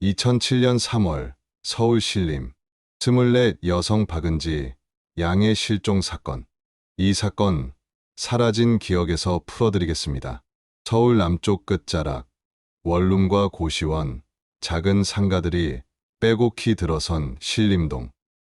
2007년 3월 서울 신림 24 여성 박은지 양의 실종 사건. 이 사건 사라진 기억에서 풀어드리겠습니다. 서울 남쪽 끝자락 원룸과 고시원 작은 상가들이 빼곡히 들어선 신림동.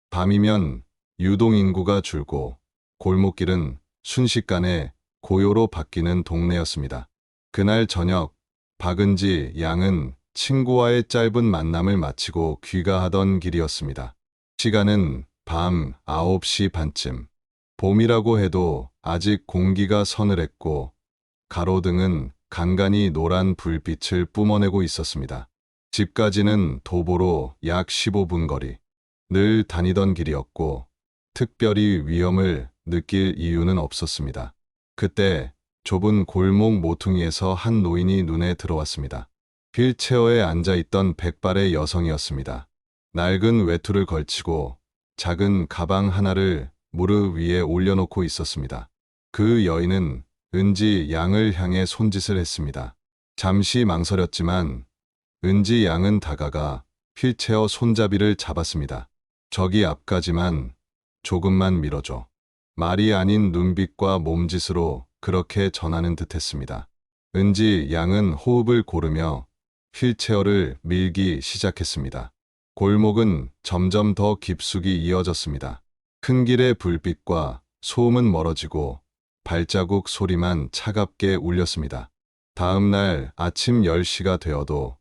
밤이면 유동인구가 줄고 골목길은 순식간에 고요로 바뀌는 동네였습니다. 그날 저녁 박은지 양은 친구와의 짧은 만남을 마치고 귀가하던 길이었습니다. 시간은 밤 9시 반쯤. 봄이라고 해도 아직 공기가 서늘했고 가로등은 간간히 노란 불빛을 뿜어내고 있었습니다. 집까지는 도보로 약 15분 거리. 늘 다니던 길이었고 특별히 위험을 느낄 이유는 없었습니다. 그때 좁은 골목 모퉁이에서 한 노인이 눈에 들어왔습니다. 휠체어에 앉아있던 백발의 여성이었습니다. 낡은 외투를 걸치고 작은 가방 하나를 무릎 위에 올려놓고 있었습니다. 그 여인은 은지 양을 향해 손짓을 했습니다. 잠시 망설였지만 은지 양은 다가가 휠체어 손잡이를 잡았습니다. 저기 앞까지만 조금만 밀어줘. 말이 아닌 눈빛과 몸짓으로 그렇게 전하는 듯했습니다. 은지 양은 호흡을 고르며 휠체어를 밀기 시작했습니다. 골목은 점점 더 깊숙이 이어졌습니다. 큰 길의 불빛과 소음은 멀어지고 발자국 소리만 차갑게 울렸습니다. 다음 날 아침 10시가 되어도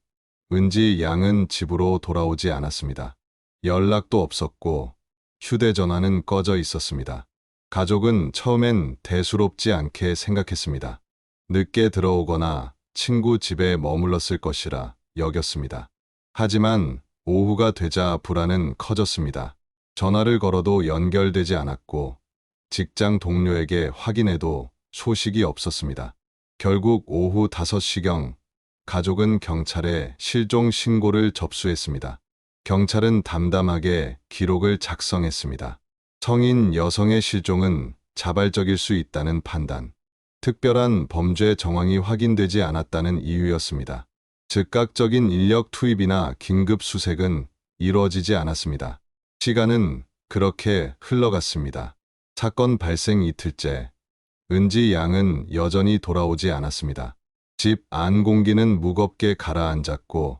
은지 양은 집으로 돌아오지 않았습니다. 연락도 없었고 휴대전화는 꺼져 있었습니다. 가족은 처음엔 대수롭지 않게 생각했습니다. 늦게 들어오거나 친구 집에 머물렀을 것이라 여겼습니다. 하지만 오후가 되자 불안은 커졌습니다. 전화를 걸어도 연결되지 않았고 직장 동료에게 확인해도 소식이 없었습니다. 결국 오후 5시경 가족은 경찰에 실종 신고를 접수했습니다. 경찰은 담담하게 기록을 작성했습니다. 성인 여성의 실종은 자발적일 수 있다는 판단, 특별한 범죄 정황이 확인되지 않았다는 이유였습니다. 즉각적인 인력 투입이나 긴급 수색은 이루어지지 않았습니다. 시간은 그렇게 흘러갔습니다. 사건 발생 이틀째, 은지 양은 여전히 돌아오지 않았습니다. 집 안 공기는 무겁게 가라앉았고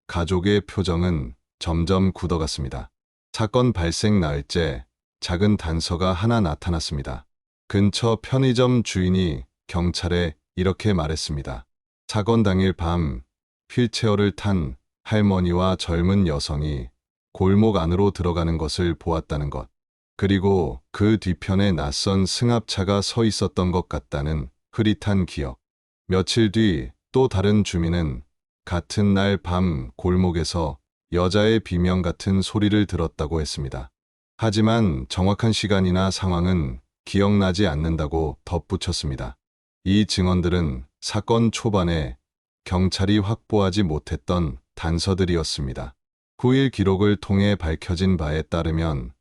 가족의 표정은 점점 굳어갔습니다. 사건 발생 날째 작은 단서가 하나 나타났습니다. 근처 편의점 주인이 경찰에 이렇게 말했습니다. 사건 당일 밤 휠체어를 탄 할머니와 젊은 여성이 골목 안으로 들어가는 것을 보았다는 것. 그리고 그 뒤편에 낯선 승합차가 서 있었던 것 같다는 흐릿한 기억. 며칠 뒤 또 다른 주민은 같은 날 밤 골목에서 여자의 비명 같은 소리를 들었다고 했습니다. 하지만 정확한 시간이나 상황은 기억나지 않는다고 덧붙였습니다. 이 증언들은 사건 초반에 경찰이 확보하지 못했던 단서들이었습니다. 후일 기록을 통해 밝혀진 바에 따르면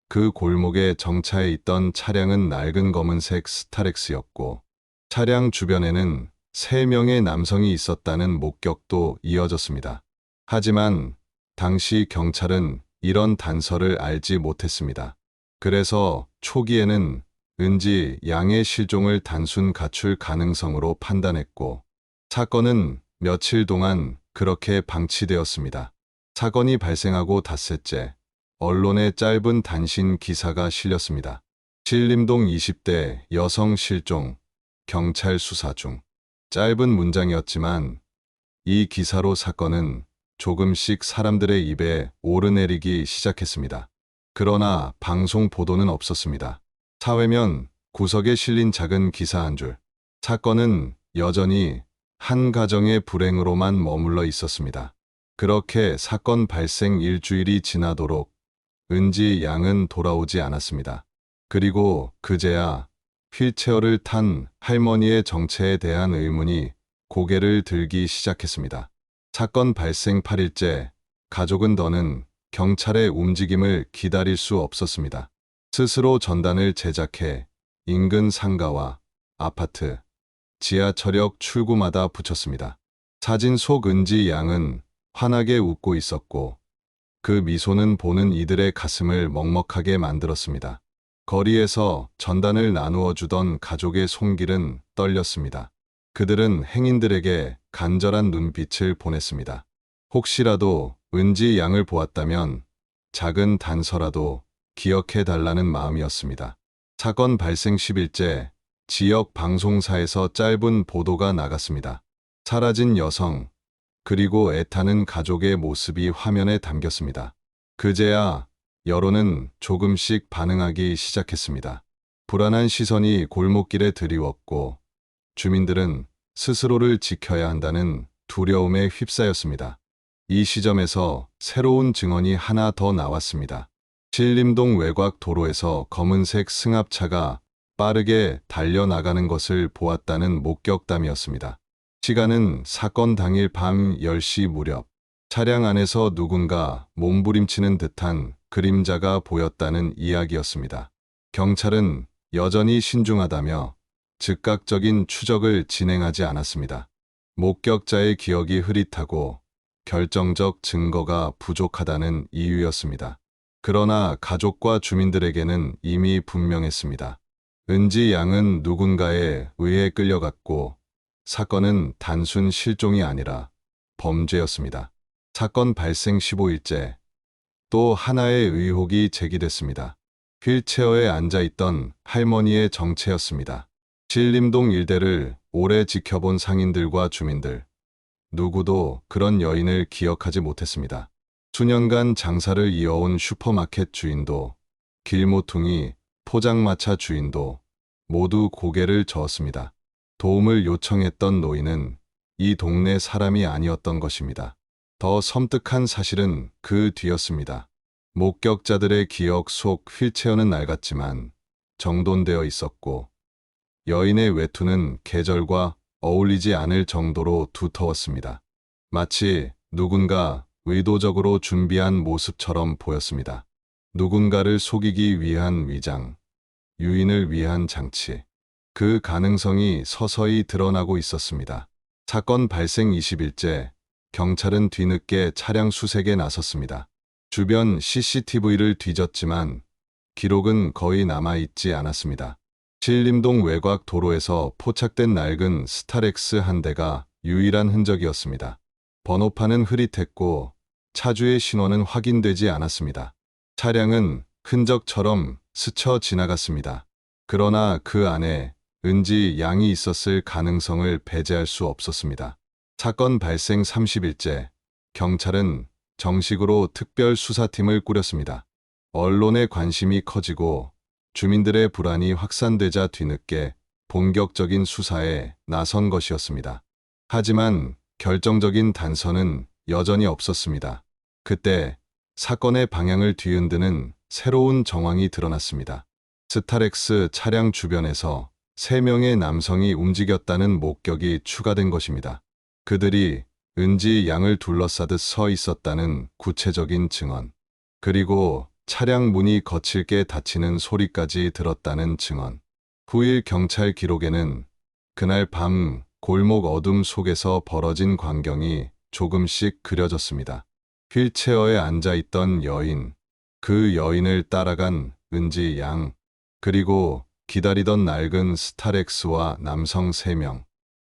그 골목에 정차해 있던 차량은 낡은 검은색 스타렉스였고 차량 주변에는 3명의 남성이 있었다는 목격도 이어졌습니다. 하지만 당시 경찰은 이런 단서를 알지 못했습니다. 그래서 초기에는 은지 양의 실종을 단순 가출 가능성으로 판단했고 사건은 며칠 동안 그렇게 방치되었습니다. 사건이 발생하고 닷새째 언론에 짧은 단신 기사가 실렸습니다. 신림동 20대 여성 실종, 경찰 수사 중. 짧은 문장이었지만 이 기사로 사건은 조금씩 사람들의 입에 오르내리기 시작했습니다. 그러나 방송 보도는 없었습니다. 사회면 구석에 실린 작은 기사 한 줄. 사건은 여전히 한 가정의 불행으로만 머물러 있었습니다. 그렇게 사건 발생 일주일이 지나도록 은지 양은 돌아오지 않았습니다. 그리고 그제야 휠체어를 탄 할머니의 정체에 대한 의문이 고개를 들기 시작했습니다. 사건 발생 8일째, 가족은 더는 경찰의 움직임을 기다릴 수 없었습니다. 스스로 전단을 제작해 인근 상가와 아파트, 지하철역 출구마다 붙였습니다. 사진 속 은지 양은 환하게 웃고 있었고 그 미소는 보는 이들의 가슴을 먹먹하게 만들었습니다. 거리에서 전단을 나누어 주던 가족의 손길은 떨렸습니다. 그들은 행인들에게 간절한 눈빛을 보냈습니다. 혹시라도 은지 양을 보았다면 작은 단서라도 기억해 달라는 마음이었습니다. 사건 발생 10일째 지역 방송사에서 짧은 보도가 나갔습니다. 사라진 여성, 그리고 애타는 가족의 모습이 화면에 담겼습니다. 그제야 여론은 조금씩 반응하기 시작했습니다. 불안한 시선이 골목길에 드리웠고 주민들은 스스로를 지켜야 한다는 두려움에 휩싸였습니다. 이 시점에서 새로운 증언이 하나 더 나왔습니다. 신림동 외곽 도로에서 검은색 승합차가 빠르게 달려나가는 것을 보았다는 목격담이었습니다. 시간은 사건 당일 밤 10시 무렵. 차량 안에서 누군가 몸부림치는 듯한 그림자가 보였다는 이야기였습니다. 경찰은 여전히 신중하다며 즉각적인 추적을 진행하지 않았습니다. 목격자의 기억이 흐릿하고 결정적 증거가 부족하다는 이유였습니다. 그러나 가족과 주민들에게는 이미 분명했습니다. 은지 양은 누군가에 의해 끌려갔고 사건은 단순 실종이 아니라 범죄였습니다. 사건 발생 15일째 또 하나의 의혹이 제기됐습니다. 휠체어에 앉아있던 할머니의 정체였습니다. 신림동 일대를 오래 지켜본 상인들과 주민들, 누구도 그런 여인을 기억하지 못했습니다. 수년간 장사를 이어온 슈퍼마켓 주인도, 길모퉁이, 포장마차 주인도 모두 고개를 저었습니다. 도움을 요청했던 노인은 이 동네 사람이 아니었던 것입니다. 더 섬뜩한 사실은 그 뒤였습니다. 목격자들의 기억 속 휠체어는 낡았지만 정돈되어 있었고 여인의 외투는 계절과 어울리지 않을 정도로 두터웠습니다. 마치 누군가 의도적으로 준비한 모습처럼 보였습니다. 누군가를 속이기 위한 위장, 유인을 위한 장치. 그 가능성이 서서히 드러나고 있었습니다. 사건 발생 20일째, 경찰은 뒤늦게 차량 수색에 나섰습니다. 주변 CCTV를 뒤졌지만 기록은 거의 남아있지 않았습니다. 신림동 외곽 도로에서 포착된 낡은 스타렉스 한 대가 유일한 흔적이었습니다. 번호판은 흐릿했고 차주의 신원은 확인되지 않았습니다. 차량은 흔적처럼 스쳐 지나갔습니다. 그러나 그 안에 은지 양이 있었을 가능성을 배제할 수 없었습니다. 사건 발생 30일째, 경찰은 정식으로 특별수사팀을 꾸렸습니다. 언론의 관심이 커지고 주민들의 불안이 확산되자 뒤늦게 본격적인 수사에 나선 것이었습니다. 하지만 결정적인 단서는 여전히 없었습니다. 그때 사건의 방향을 뒤흔드는 새로운 정황이 드러났습니다. 스타렉스 차량 주변에서 3명의 남성이 움직였다는 목격이 추가된 것입니다. 그들이 은지 양을 둘러싸듯 서 있었다는 구체적인 증언, 그리고 차량 문이 거칠게 닫히는 소리까지 들었다는 증언. 후일 경찰 기록에는 그날 밤 골목 어둠 속에서 벌어진 광경이 조금씩 그려졌습니다. 휠체어에 앉아있던 여인, 그 여인을 따라간 은지 양, 그리고 기다리던 낡은 스타렉스와 남성 3명.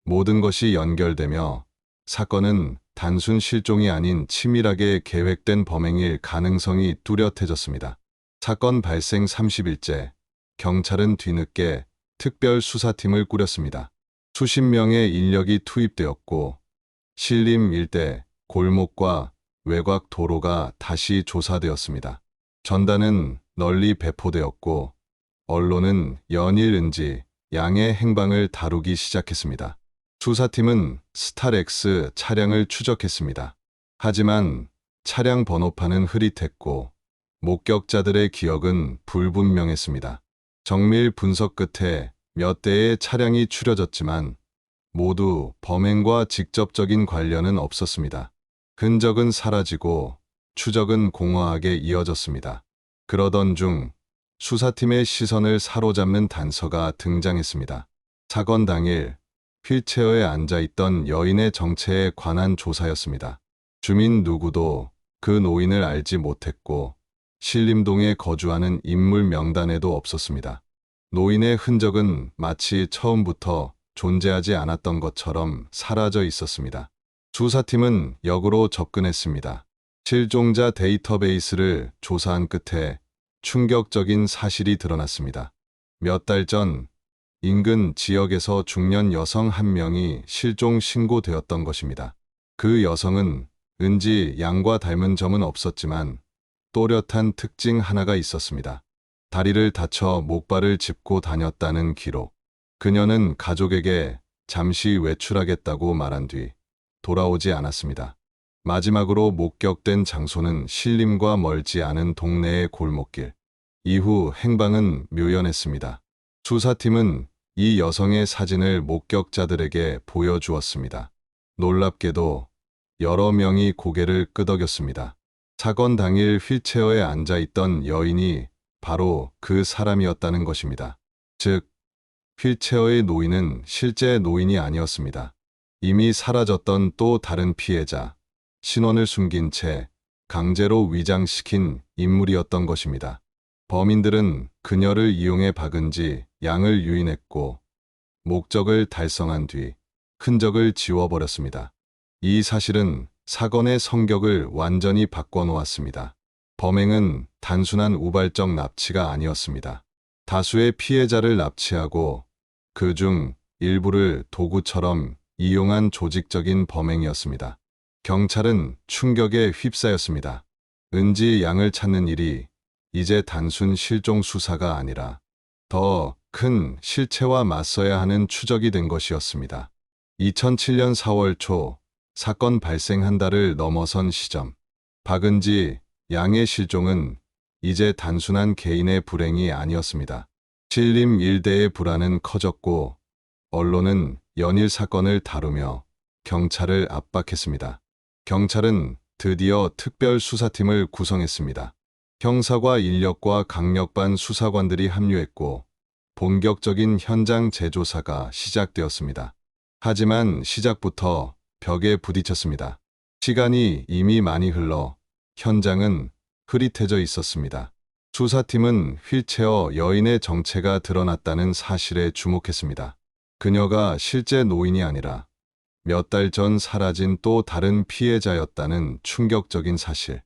모든 것이 연결되며 사건은 단순 실종이 아닌 치밀하게 계획된 범행일 가능성이 뚜렷해졌습니다. 사건 발생 30일째, 경찰은 뒤늦게 특별수사팀을 꾸렸습니다. 수십 명의 인력이 투입되었고 신림 일대 골목과 외곽 도로가 다시 조사되었습니다. 전단은 널리 배포되었고 언론은 연일 은지 양의 행방을 다루기 시작했습니다. 수사팀은 스타렉스 차량을 추적했습니다. 하지만 차량 번호판은 흐릿했고 목격자들의 기억은 불분명했습니다. 정밀 분석 끝에 몇 대의 차량이 추려졌지만 모두 범행과 직접적인 관련은 없었습니다. 흔적은 사라지고 추적은 공허하게 이어졌습니다. 그러던 중 수사팀의 시선을 사로잡는 단서가 등장했습니다. 사건 당일 휠체어에 앉아있던 여인의 정체에 관한 조사였습니다. 주민 누구도 그 노인을 알지 못했고 신림동에 거주하는 인물 명단에도 없었습니다. 노인의 흔적은 마치 처음부터 존재하지 않았던 것처럼 사라져 있었습니다. 수사팀은 역으로 접근했습니다. 실종자 데이터베이스를 조사한 끝에 충격적인 사실이 드러났습니다. 몇 달 전 인근 지역에서 중년 여성 한 명이 실종 신고되었던 것입니다. 그 여성은 은지 양과 닮은 점은 없었지만 또렷한 특징 하나가 있었습니다. 다리를 다쳐 목발을 짚고 다녔다는 기록. 그녀는 가족에게 잠시 외출하겠다고 말한 뒤 돌아오지 않았습니다. 마지막으로 목격된 장소는 신림과 멀지 않은 동네의 골목길. 이후 행방은 묘연했습니다. 수사팀은 이 여성의 사진을 목격자들에게 보여주었습니다. 놀랍게도 여러 명이 고개를 끄덕였습니다. 사건 당일 휠체어에 앉아 있던 여인이 바로 그 사람이었다는 것입니다. 즉, 휠체어의 노인은 실제 노인이 아니었습니다. 이미 사라졌던 또 다른 피해자, 신원을 숨긴 채 강제로 위장시킨 인물이었던 것입니다. 범인들은 그녀를 이용해 박은지 양을 유인했고 목적을 달성한 뒤 흔적을 지워버렸습니다. 이 사실은 사건의 성격을 완전히 바꿔놓았습니다. 범행은 단순한 우발적 납치가 아니었습니다. 다수의 피해자를 납치하고 그중 일부를 도구처럼 이용한 조직적인 범행이었습니다. 경찰은 충격에 휩싸였습니다. 은지 양을 찾는 일이 이제 단순 실종 수사가 아니라 더 큰 실체와 맞서야 하는 추적이 된 것이었습니다. 2007년 4월 초 사건 발생 한 달을 넘어선 시점, 박은지 양의 실종은 이제 단순한 개인의 불행이 아니었습니다. 신림 일대의 불안은 커졌고 언론은 연일 사건을 다루며 경찰을 압박했습니다. 경찰은 드디어 특별수사팀을 구성했습니다. 형사과 인력과 강력반 수사관들이 합류했고 본격적인 현장 재조사가 시작되었습니다. 하지만 시작부터 벽에 부딪혔습니다. 시간이 이미 많이 흘러 현장은 흐릿해져 있었습니다. 수사팀은 휠체어 여인의 정체가 드러났다는 사실에 주목했습니다. 그녀가 실제 노인이 아니라 몇 달 전 사라진 또 다른 피해자였다는 충격적인 사실.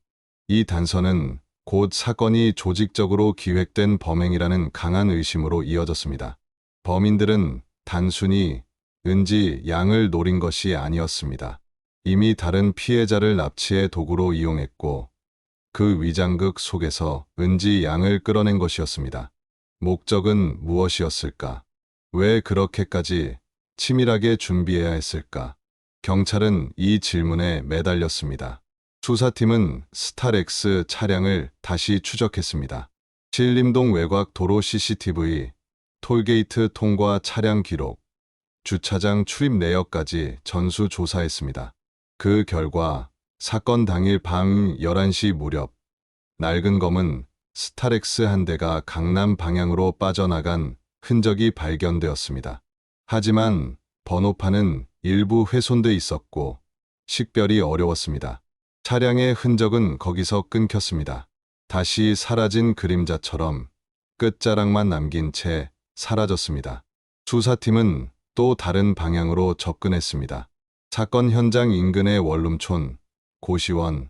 이 단서는 곧 사건이 조직적으로 기획된 범행이라는 강한 의심으로 이어졌습니다. 범인들은 단순히 은지 양을 노린 것이 아니었습니다. 이미 다른 피해자를 납치의 도구로 이용했고 그 위장극 속에서 은지 양을 끌어낸 것이었습니다. 목적은 무엇이었을까? 왜 그렇게까지 치밀하게 준비해야 했을까? 경찰은 이 질문에 매달렸습니다. 수사팀은 스타렉스 차량을 다시 추적했습니다. 신림동 외곽 도로 CCTV, 톨게이트 통과 차량 기록, 주차장 출입 내역까지 전수조사했습니다. 그 결과 사건 당일 밤 11시 무렵 낡은 검은 스타렉스 한 대가 강남 방향으로 빠져나간 흔적이 발견되었습니다. 하지만 번호판은 일부 훼손돼 있었고 식별이 어려웠습니다. 차량의 흔적은 거기서 끊겼습니다. 다시 사라진 그림자처럼 끝자락만 남긴 채 사라졌습니다. 수사팀은 또 다른 방향으로 접근했습니다. 사건 현장 인근의 원룸촌, 고시원,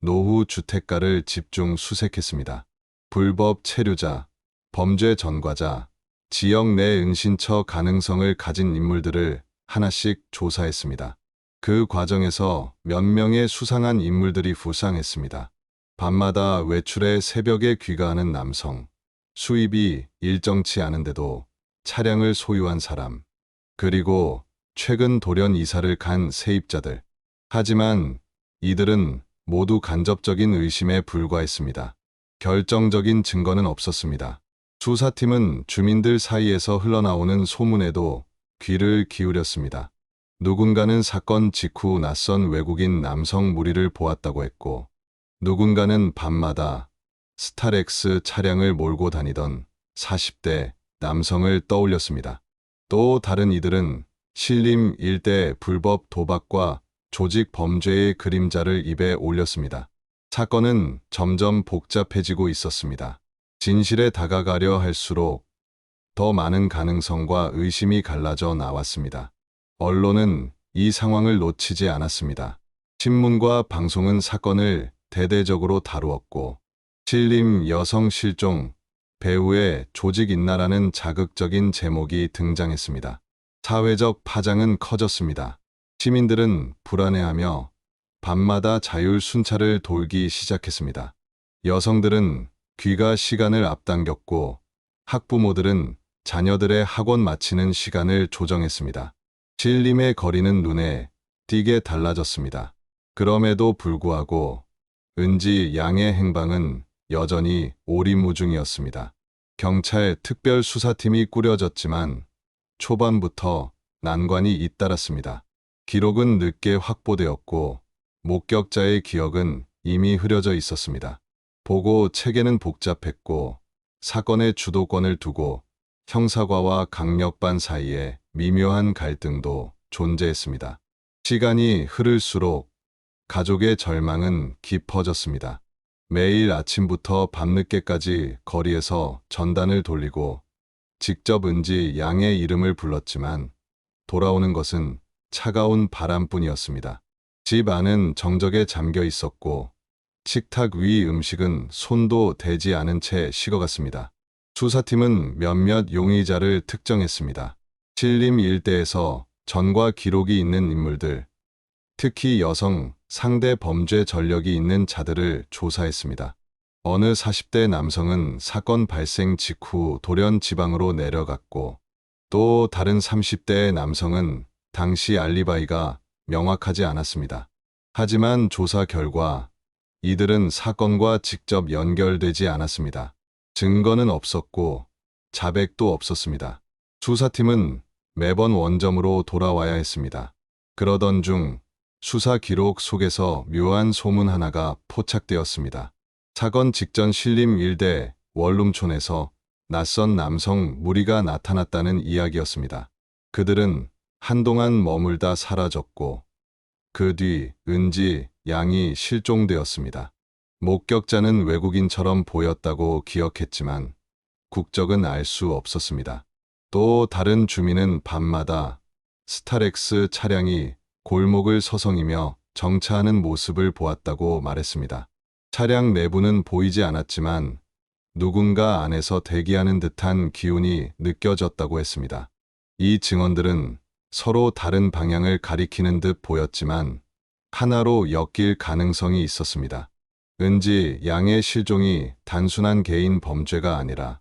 노후 주택가를 집중 수색했습니다. 불법 체류자, 범죄 전과자, 지역 내 은신처 가능성을 가진 인물들을 하나씩 조사했습니다. 그 과정에서 몇 명의 수상한 인물들이 부상했습니다. 밤마다 외출해 새벽에 귀가하는 남성, 수입이 일정치 않은데도 차량을 소유한 사람, 그리고 최근 돌연 이사를 간 세입자들. 하지만 이들은 모두 간접적인 의심에 불과했습니다. 결정적인 증거는 없었습니다. 수사팀은 주민들 사이에서 흘러나오는 소문에도 귀를 기울였습니다. 누군가는 사건 직후 낯선 외국인 남성 무리를 보았다고 했고, 누군가는 밤마다 스타렉스 차량을 몰고 다니던 40대 남성을 떠올렸습니다. 또 다른 이들은 신림 일대 불법 도박과 조직 범죄의 그림자를 입에 올렸습니다. 사건은 점점 복잡해지고 있었습니다. 진실에 다가가려 할수록 더 많은 가능성과 의심이 갈라져 나왔습니다. 언론은 이 상황을 놓치지 않았습니다. 신문과 방송은 사건을 대대적으로 다루었고, 신림 여성 실종, 배우의 조직 인나라는 자극적인 제목이 등장했습니다. 사회적 파장은 커졌습니다. 시민들은 불안해하며 밤마다 자율 순찰을 돌기 시작했습니다. 여성들은 귀가 시간을 앞당겼고 학부모들은 자녀들의 학원 마치는 시간을 조정했습니다. 신림의 거리는 눈에 띄게 달라졌습니다. 그럼에도 불구하고 은지 양의 행방은 여전히 오리무중이었습니다. 경찰 특별수사팀이 꾸려졌지만 초반부터 난관이 잇따랐습니다. 기록은 늦게 확보되었고 목격자의 기억은 이미 흐려져 있었습니다. 보고 체계는 복잡했고 사건의 주도권을 두고 형사과와 강력반 사이에 미묘한 갈등도 존재했습니다. 시간이 흐를수록 가족의 절망은 깊어졌습니다. 매일 아침부터 밤늦게까지 거리에서 전단을 돌리고 직접 은지 양의 이름을 불렀지만 돌아오는 것은 차가운 바람뿐이었습니다. 집 안은 정적에 잠겨 있었고 식탁 위 음식은 손도 대지 않은 채 식어갔습니다. 수사팀은 몇몇 용의자를 특정했습니다. 신림 일대에서 전과 기록이 있는 인물들, 특히 여성 상대 범죄 전력이 있는 자들을 조사했습니다. 어느 40대 남성은 사건 발생 직후 돌연 지방으로 내려갔고 또 다른 30대의 남성은 당시 알리바이가 명확하지 않았습니다. 하지만 조사 결과 이들은 사건과 직접 연결되지 않았습니다. 증거는 없었고 자백도 없었습니다. 수사팀은 매번 원점으로 돌아와야 했습니다. 그러던 중 수사 기록 속에서 묘한 소문 하나가 포착되었습니다. 사건 직전 신림 일대 원룸촌에서 낯선 남성 무리가 나타났다는 이야기였습니다. 그들은 한동안 머물다 사라졌고 그 뒤 은지 양이 실종되었습니다. 목격자는 외국인처럼 보였다고 기억했지만 국적은 알 수 없었습니다. 또 다른 주민은 밤마다 스타렉스 차량이 골목을 서성이며 정차하는 모습을 보았다고 말했습니다. 차량 내부는 보이지 않았지만 누군가 안에서 대기하는 듯한 기운이 느껴졌다고 했습니다. 이 증언들은 서로 다른 방향을 가리키는 듯 보였지만 하나로 엮일 가능성이 있었습니다. 은지 양의 실종이 단순한 개인 범죄가 아니라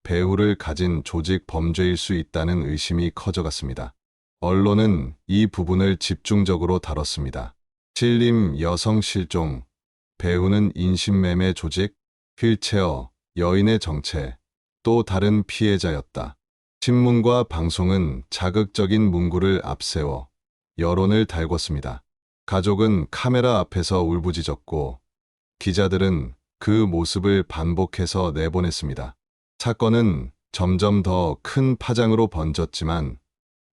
배후를 가진 조직 범죄일 수 있다는 의심이 커져갔습니다. 언론은 이 부분을 집중적으로 다뤘습니다. 신림 여성 실종, 배우는 인신매매 조직, 휠체어, 여인의 정체, 또 다른 피해자였다. 신문과 방송은 자극적인 문구를 앞세워 여론을 달궜습니다. 가족은 카메라 앞에서 울부짖었고 기자들은 그 모습을 반복해서 내보냈습니다. 사건은 점점 더 큰 파장으로 번졌지만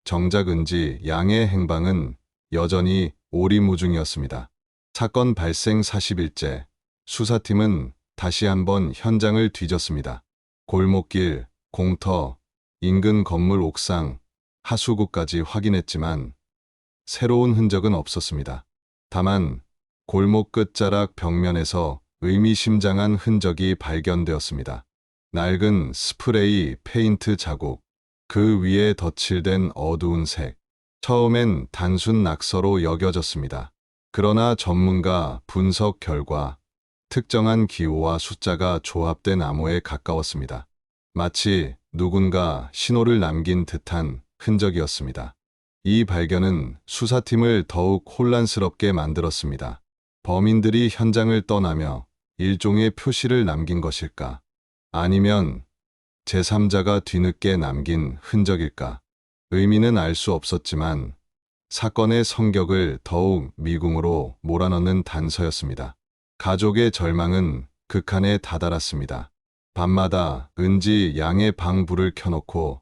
정작 은지 양의 행방은 여전히 오리무중이었습니다. 사건 발생 40일째, 수사팀은 다시 한번 현장을 뒤졌습니다. 골목길, 공터, 인근 건물 옥상, 하수구까지 확인했지만 새로운 흔적은 없었습니다. 다만 골목 끝자락 벽면에서 의미심장한 흔적이 발견되었습니다. 낡은 스프레이 페인트 자국, 그 위에 덧칠된 어두운 색. 처음엔 단순 낙서로 여겨졌습니다. 그러나 전문가 분석 결과 특정한 기호와 숫자가 조합된 암호에 가까웠습니다. 마치 누군가 신호를 남긴 듯한 흔적이었습니다. 이 발견은 수사팀을 더욱 혼란스럽게 만들었습니다. 범인들이 현장을 떠나며 일종의 표시를 남긴 것일까? 아니면 제3자가 뒤늦게 남긴 흔적일까? 의미는 알 수 없었지만 사건의 성격을 더욱 미궁으로 몰아넣는 단서였습니다. 가족의 절망은 극한에 다다랐습니다. 밤마다 은지 양의 방 불을 켜놓고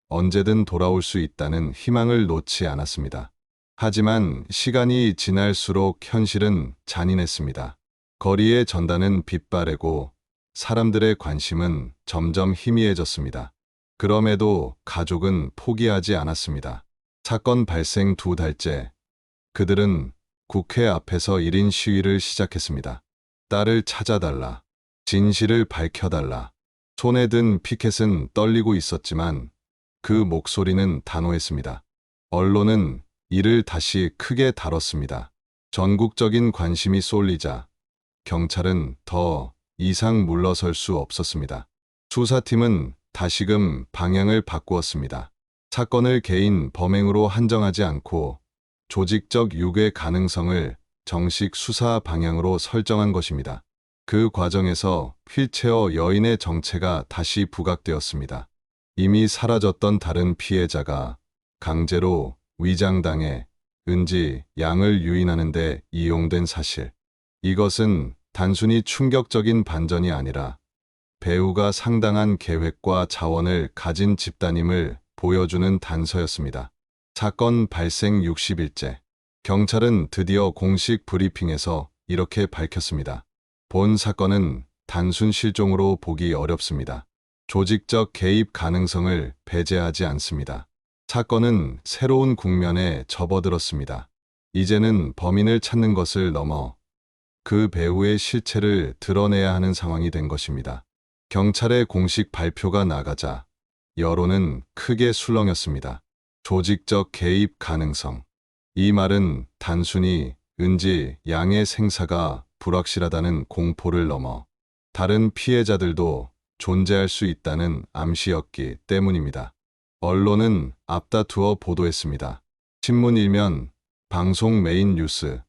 언제든 돌아올 수 있다는 희망을 놓지 않았습니다. 하지만 시간이 지날수록 현실은 잔인했습니다. 거리의 전단은 빛바래고 사람들의 관심은 점점 희미해졌습니다. 그럼에도 가족은 포기하지 않았습니다. 사건 발생 2달째, 그들은 국회 앞에서 1인 시위를 시작했습니다. 딸을 찾아달라. 진실을 밝혀달라. 손에 든 피켓은 떨리고 있었지만 그 목소리는 단호했습니다. 언론은 이를 다시 크게 다뤘습니다. 전국적인 관심이 쏠리자 경찰은 더 이상 물러설 수 없었습니다. 수사팀은 다시금 방향을 바꾸었습니다. 사건을 개인 범행으로 한정하지 않고 조직적 유괴 가능성을 정식 수사 방향으로 설정한 것입니다. 그 과정에서 휠체어 여인의 정체가 다시 부각되었습니다. 이미 사라졌던 다른 피해자가 강제로 위장당해 은지 양을 유인하는 데 이용된 사실. 이것은 단순히 충격적인 반전이 아니라 배우가 상당한 계획과 자원을 가진 집단임을 보여주는 단서였습니다. 사건 발생 60일째. 경찰은 드디어 공식 브리핑에서 이렇게 밝혔습니다. 본 사건은 단순 실종으로 보기 어렵습니다. 조직적 개입 가능성을 배제하지 않습니다. 사건은 새로운 국면에 접어들었습니다. 이제는 범인을 찾는 것을 넘어 그 배우의 실체를 드러내야 하는 상황이 된 것입니다. 경찰의 공식 발표가 나가자 여론은 크게 술렁였습니다. 조직적 개입 가능성. 이 말은 단순히 은지 양의 생사가 불확실하다는 공포를 넘어 다른 피해자들도 존재할 수 있다는 암시였기 때문입니다. 언론은 앞다투어 보도했습니다. 신문 일면, 방송 메인 뉴스,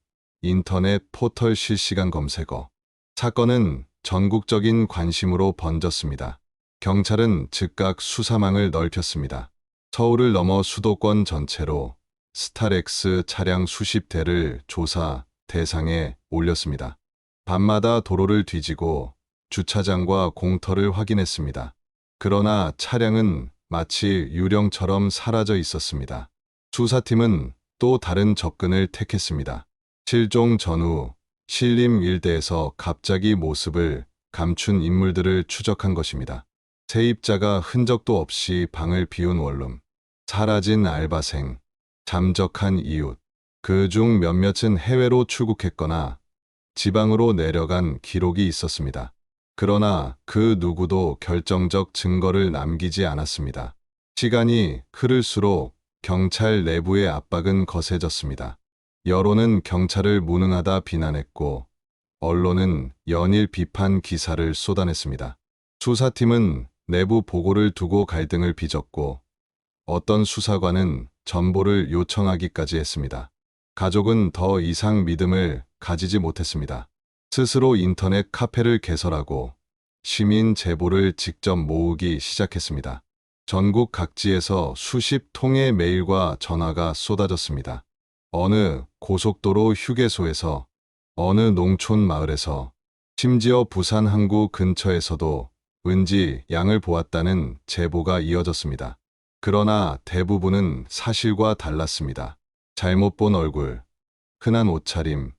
인터넷 포털 실시간 검색어. 사건은 전국적인 관심으로 번졌습니다. 경찰은 즉각 수사망을 넓혔습니다. 서울을 넘어 수도권 전체로 스타렉스 차량 수십 대를 조사 대상에 올렸습니다. 밤마다 도로를 뒤지고 주차장과 공터를 확인했습니다. 그러나 차량은 마치 유령처럼 사라져 있었습니다. 수사팀은 또 다른 접근을 택했습니다. 실종 전후 신림 일대에서 갑자기 모습을 감춘 인물들을 추적한 것입니다. 세입자가 흔적도 없이 방을 비운 원룸, 사라진 알바생, 잠적한 이웃, 그중 몇몇은 해외로 출국했거나 지방으로 내려간 기록이 있었습니다. 그러나 그 누구도 결정적 증거를 남기지 않았습니다. 시간이 흐를수록 경찰 내부의 압박은 거세졌습니다. 여론은 경찰을 무능하다 비난했고, 언론은 연일 비판 기사를 쏟아냈습니다. 수사팀은 내부 보고를 두고 갈등을 빚었고, 어떤 수사관은 전보를 요청하기까지 했습니다. 가족은 더 이상 믿음을 가지지 못했습니다. 스스로 인터넷 카페를 개설하고 시민 제보를 직접 모으기 시작했습니다. 전국 각지에서 수십 통의 메일과 전화가 쏟아졌습니다. 어느 고속도로 휴게소에서, 어느 농촌 마을에서, 심지어 부산 항구 근처에서도 은지 양을 보았다는 제보가 이어졌습니다. 그러나 대부분은 사실과 달랐습니다. 잘못 본 얼굴, 흔한 옷차림,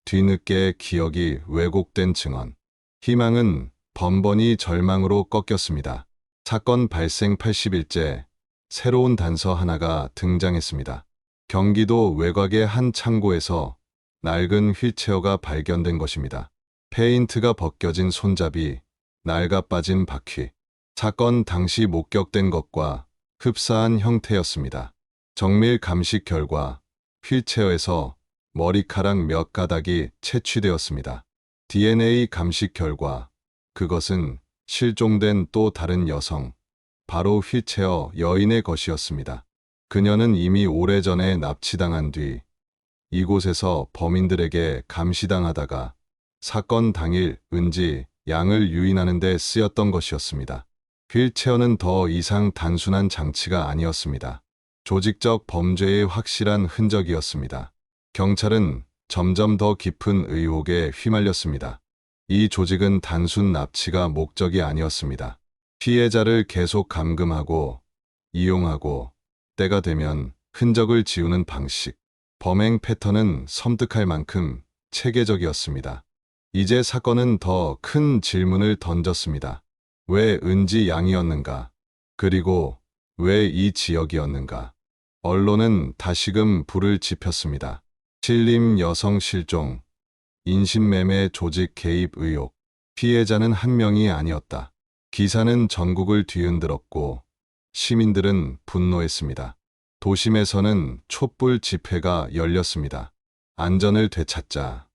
뒤늦게 기억이 왜곡된 증언. 희망은 번번이 절망으로 꺾였습니다. 사건 발생 80일째, 새로운 단서 하나가 등장했습니다. 경기도 외곽의 한 창고에서 낡은 휠체어가 발견된 것입니다. 페인트가 벗겨진 손잡이, 낡아 빠진 바퀴. 사건 당시 목격된 것과 흡사한 형태였습니다. 정밀 감식 결과 휠체어에서 머리카락 몇 가닥이 채취되었습니다. DNA 감식 결과 그것은 실종된 또 다른 여성, 바로 휠체어 여인의 것이었습니다. 그녀는 이미 오래전에 납치당한 뒤 이곳에서 범인들에게 감시당하다가 사건 당일 은지 양을 유인하는 데 쓰였던 것이었습니다. 휠체어는 더 이상 단순한 장치가 아니었습니다. 조직적 범죄의 확실한 흔적이었습니다. 경찰은 점점 더 깊은 의혹에 휘말렸습니다. 이 조직은 단순 납치가 목적이 아니었습니다. 피해자를 계속 감금하고 이용하고 때가 되면 흔적을 지우는 방식. 범행 패턴은 섬뜩할 만큼 체계적이었습니다. 이제 사건은 더 큰 질문을 던졌습니다. 왜 은지 양이었는가? 그리고 왜 이 지역이었는가? 언론은 다시금 불을 지폈습니다. 신림 여성 실종, 인신매매 조직 개입 의혹, 피해자는 한 명이 아니었다. 기사는 전국을 뒤흔들었고 시민들은 분노했습니다. 도심에서는 촛불 집회가 열렸습니다. 안전을 되찾자,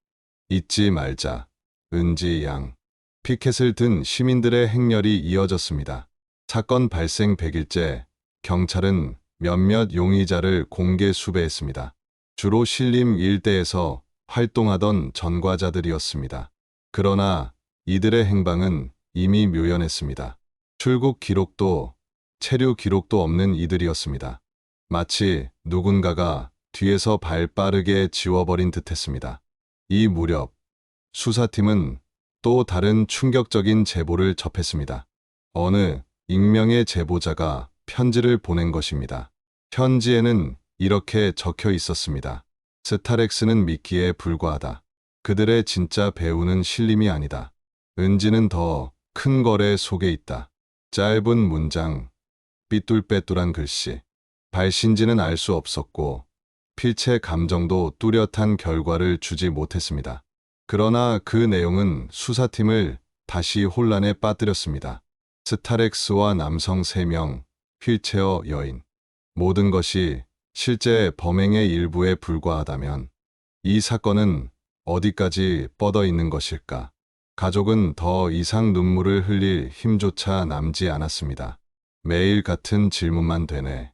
잊지 말자, 은지 양. 피켓을 든 시민들의 행렬이 이어졌습니다. 사건 발생 100일째, 경찰은 몇몇 용의자를 공개 수배했습니다. 주로 신림 일대에서 활동하던 전과자들이었습니다. 그러나 이들의 행방은 이미 묘연했습니다. 출국 기록도 체류 기록도 없는 이들이었습니다. 마치 누군가가 뒤에서 발 빠르게 지워버린 듯했습니다. 이 무렵 수사팀은 또 다른 충격적인 제보를 접했습니다. 어느 익명의 제보자가 편지를 보낸 것입니다. 편지에는 이렇게 적혀 있었습니다. 스타렉스는 미끼에 불과하다. 그들의 진짜 배우는 신림이 아니다. 은지는 더 큰 거래 속에 있다. 짧은 문장, 삐뚤빼뚤한 글씨. 발신지는 알 수 없었고 필체 감정도 뚜렷한 결과를 주지 못했습니다. 그러나 그 내용은 수사팀을 다시 혼란에 빠뜨렸습니다. 스타렉스와 남성 3명, 휠체어 여인. 모든 것이 실제 범행의 일부에 불과하다면 이 사건은 어디까지 뻗어 있는 것일까? 가족은 더 이상 눈물을 흘릴 힘조차 남지 않았습니다. 매일 같은 질문만 되네.